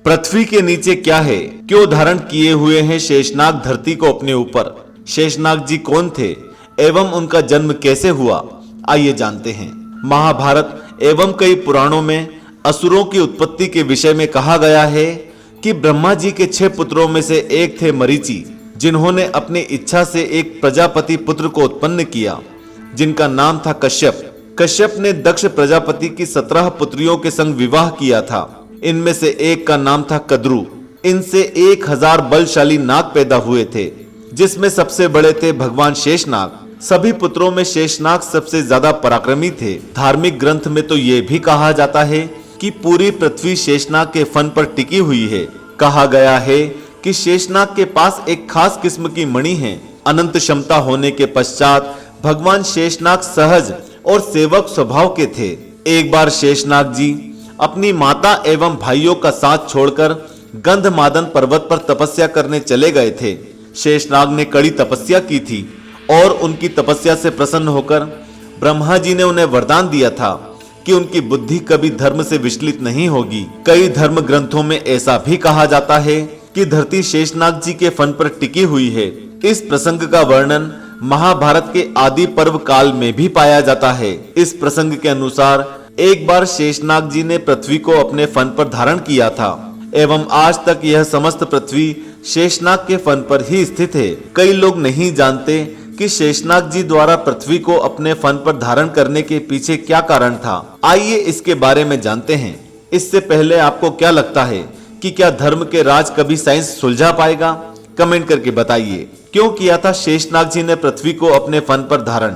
पृथ्वी के नीचे क्या है? क्यों धारण किए हुए हैं शेषनाग धरती को अपने ऊपर? शेषनाग जी कौन थे एवं उनका जन्म कैसे हुआ? आइए जानते हैं। महाभारत एवं कई पुराणों में असुरों की उत्पत्ति के विषय में कहा गया है कि ब्रह्मा जी के 6 पुत्रों में से एक थे मरीचि, जिन्होंने अपनी इच्छा से एक प्रजापति पुत्र को उत्पन्न किया, जिनका नाम था कश्यप। कश्यप ने दक्ष प्रजापति की 17 पुत्रियों के संग विवाह किया था। इनमें से एक का नाम था कद्रु। इनसे 1000 बलशाली नाग पैदा हुए थे, जिसमें सबसे बड़े थे भगवान शेषनाग। सभी पुत्रों में शेषनाग सबसे ज्यादा पराक्रमी थे। धार्मिक ग्रंथ में तो ये भी कहा जाता है कि पूरी पृथ्वी शेषनाग के फन पर टिकी हुई है। कहा गया है कि शेषनाग के पास एक खास किस्म की मणि है। अनंत क्षमता होने के पश्चात भगवान शेषनाग सहज और सेवक स्वभाव के थे। एक बार शेषनाग जी अपनी माता एवं भाइयों का साथ छोड़कर गंधमादन पर्वत पर तपस्या करने चले गए थे। शेषनाग ने कड़ी तपस्या की थी और उनकी तपस्या से प्रसन्न होकर ब्रह्मा जी ने उन्हें वरदान दिया था कि उनकी बुद्धि कभी धर्म से विचलित नहीं होगी। कई धर्म ग्रंथों में ऐसा भी कहा जाता है कि धरती शेषनाग जी के फन पर टिकी हुई है। इस प्रसंग का वर्णन महाभारत के आदि पर्व काल में भी पाया जाता है। इस प्रसंग के अनुसार एक बार शेषनाग जी ने पृथ्वी को अपने फन पर धारण किया था एवं आज तक यह समस्त पृथ्वी शेषनाग के फन पर ही स्थित है। कई लोग नहीं जानते कि शेषनाग जी द्वारा पृथ्वी को अपने फन पर धारण करने के पीछे क्या कारण था। आइए इसके बारे में जानते हैं। इससे पहले आपको क्या लगता है कि क्या धर्म के राज कभी साइंस सुलझा पाएगा? कमेंट करके बताइए। क्यों किया था शेषनाग जी ने पृथ्वी को अपने फन पर धारण?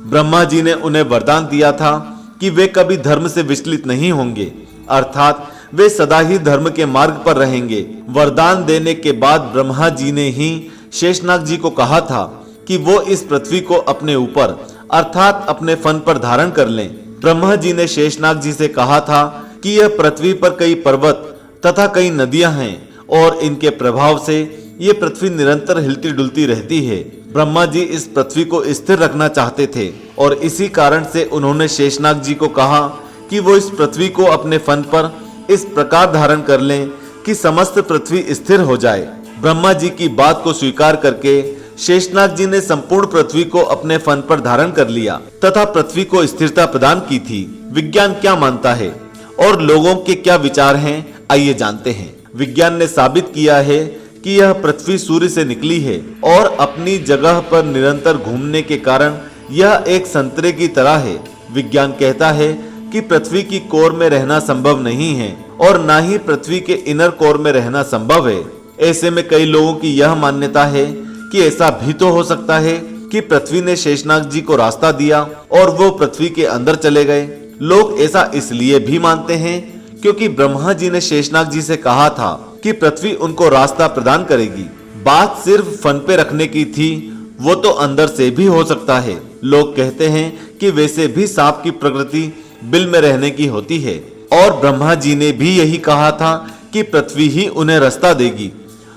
ब्रह्मा जी ने उन्हें वरदान दिया था कि वे कभी धर्म से विचलित नहीं होंगे, अर्थात वे सदा ही धर्म के मार्ग पर रहेंगे। वरदान देने के बाद ब्रह्मा जी ने ही शेषनाग जी को कहा था कि वो इस पृथ्वी को अपने ऊपर अर्थात अपने फन पर धारण कर लें। ब्रह्मा जी ने शेषनाग जी से कहा था कि यह पृथ्वी पर कई पर्वत तथा कई नदियां हैं और इनके प्रभाव से ये पृथ्वी निरंतर हिलती डुलती रहती है। ब्रह्मा जी इस पृथ्वी को स्थिर रखना चाहते थे और इसी कारण से उन्होंने शेषनाग जी को कहा कि वो इस पृथ्वी को अपने फन पर इस प्रकार धारण कर लें कि समस्त पृथ्वी स्थिर हो जाए। ब्रह्मा जी की बात को स्वीकार करके शेषनाग जी ने संपूर्ण पृथ्वी को अपने फन पर धारण कर लिया तथा पृथ्वी को स्थिरता प्रदान की थी। विज्ञान क्या मानता है और लोगों के क्या विचार हैं, आइए जानते हैं। विज्ञान ने साबित किया है कि यह पृथ्वी सूर्य से निकली है और अपनी जगह पर निरंतर घूमने के कारण यह एक संतरे की तरह है। विज्ञान कहता है कि पृथ्वी की कोर में रहना संभव नहीं है और ना ही पृथ्वी के इनर कोर में रहना संभव है। ऐसे में कई लोगों की यह मान्यता है कि ऐसा भी तो हो सकता है कि पृथ्वी ने शेषनाग जी को रास्ता दिया और वो पृथ्वी के अंदर चले गए। लोग ऐसा इसलिए भी मानते हैं क्योंकि ब्रह्मा जी ने शेषनाग जी से कहा था कि पृथ्वी उनको रास्ता प्रदान करेगी। बात सिर्फ फन पे रखने की थी, वो तो अंदर से भी हो सकता है। लोग कहते हैं कि वैसे भी सांप की प्रकृति बिल में रहने की होती है और ब्रह्मा जी ने भी यही कहा था कि पृथ्वी ही उन्हें रास्ता देगी।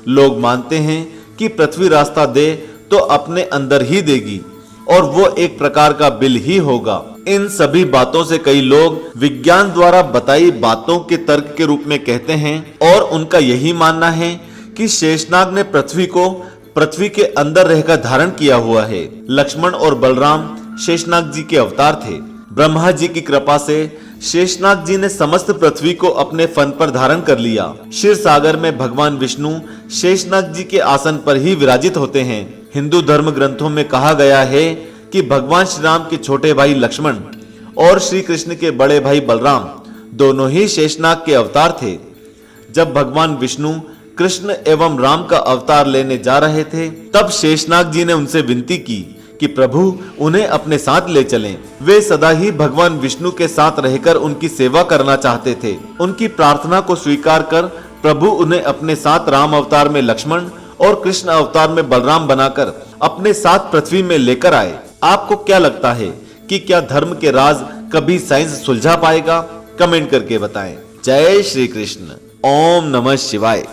लोग मानते हैं कि पृथ्वी रास्ता दे तो अपने अंदर ही देगी और वो एक प्रकार का बिल ही होगा। इन सभी बातों से कई लोग विज्ञान द्वारा बताई बातों के तर्क के रूप में कहते हैं और उनका यही मानना है कि शेषनाग ने पृथ्वी को पृथ्वी के अंदर रहकर धारण किया हुआ है। लक्ष्मण और बलराम शेषनाग जी के अवतार थे। ब्रह्मा जी की कृपा से शेषनाग जी ने समस्त पृथ्वी को अपने फन पर धारण कर लिया। क्षीर सागर में भगवान विष्णु शेषनाग जी के आसन पर ही विराजित होते हैं। हिंदू धर्म ग्रंथों में कहा गया है कि भगवान श्री राम के छोटे भाई लक्ष्मण और श्री कृष्ण के बड़े भाई बलराम दोनों ही शेषनाग के अवतार थे। जब भगवान विष्णु कृष्ण एवं राम का अवतार लेने जा रहे थे, तब शेषनाग जी ने उनसे विनती की कि प्रभु उन्हें अपने साथ ले चलें। वे सदा ही भगवान विष्णु के साथ रहकर उनकी सेवा करना चाहते थे। उनकी प्रार्थना को स्वीकार कर प्रभु उन्हें अपने साथ राम अवतार में लक्ष्मण और कृष्ण अवतार में बलराम बनाकर अपने साथ पृथ्वी में लेकर आए। आपको क्या लगता है कि क्या धर्म के राज कभी साइंस सुलझा पाएगा? कमेंट करके बताएं। जय श्री कृष्ण। ओम नमः शिवाय।